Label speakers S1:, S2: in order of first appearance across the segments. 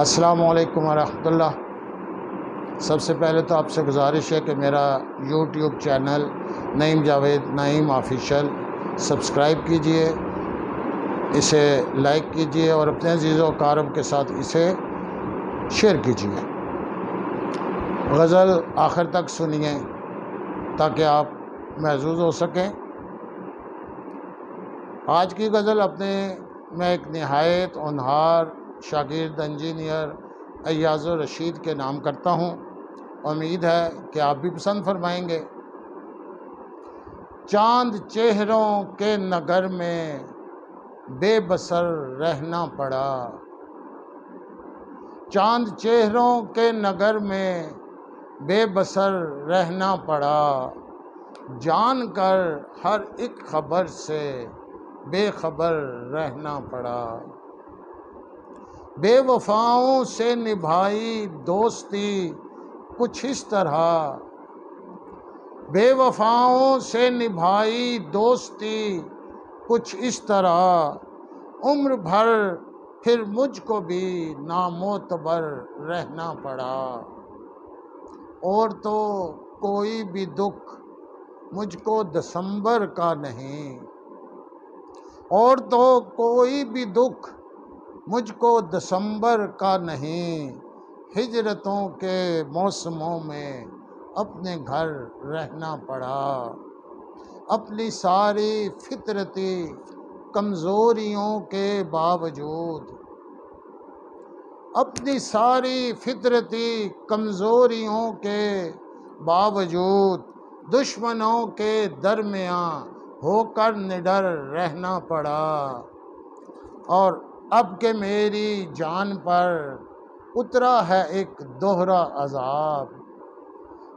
S1: السلام علیکم ورحمۃ اللہ۔ سب سے پہلے تو آپ سے گزارش ہے کہ میرا یوٹیوب چینل نعیم جاوید نعیم آفیشیل سبسکرائب کیجئے، اسے لائک کیجئے اور اپنے عزیز و اقارب کے ساتھ اسے شیئر کیجئے۔ غزل آخر تک سنیے تاکہ آپ محظوظ ہو سکیں۔ آج کی غزل میں ایک نہایت ہونہار شاگرد انجینئر ایاز الرشید کے نام کرتا ہوں، امید ہے کہ آپ بھی پسند فرمائیں گے۔ چاند چہروں کے نگر میں بے بصر رہنا پڑا، چاند چہروں کے نگر میں بے بصر رہنا پڑا، جان کر ہر ایک خبر سے بے خبر رہنا پڑا۔ بے وفاؤں سے نبھائی دوستی کچھ اس طرح، بے وفاؤں سے نبھائی دوستی کچھ اس طرح، عمر بھر پھر مجھ کو بھی نامعتبر رہنا پڑا۔ اور تو کوئی بھی دکھ مجھ کو دسمبر کا نہیں، اور تو کوئی بھی دکھ مجھ کو دسمبر کا نہیں، ہجرتوں کے موسموں میں اپنے گھر رہنا پڑا۔ اپنی ساری فطرتی کمزوریوں کے باوجود، اپنی ساری فطرتی کمزوریوں کے باوجود، دشمنوں کے درمیان ہو کر نڈر رہنا پڑا۔ اور اب کہ میری جان پر اترا ہے ایک دوہرا عذاب،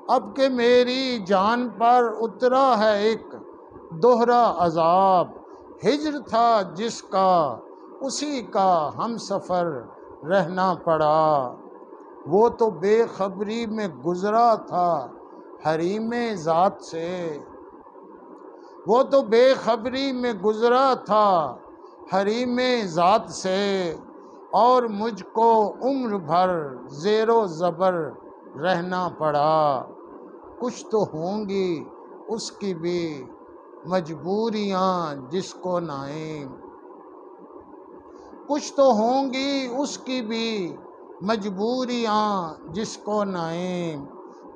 S1: اب کہ میری جان پر اترا ہے ایک دوہرا عذاب، ہجر تھا جس کا اسی کا ہم سفر رہنا پڑا۔ وہ تو بے خبری میں گزرا تھا حریم ذات سے، وہ تو بے خبری میں گزرا تھا حریم ذات سے، اور مجھ کو عمر بھر زیر و زبر رہنا پڑا۔ کچھ تو ہوں گی اس کی بھی مجبوریاں جس کو نعیم، کچھ تو ہوں گی اس کی بھی مجبوریاں جس کو نعیم،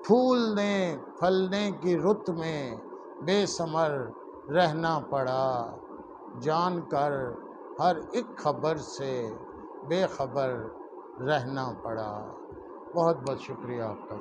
S1: پھولنے پھلنے کی رت میں بے ثمر رہنا پڑا، جان کر ہر ایک خبر سے بے خبر رہنا پڑا۔ بہت بہت شکریہ آپ کا۔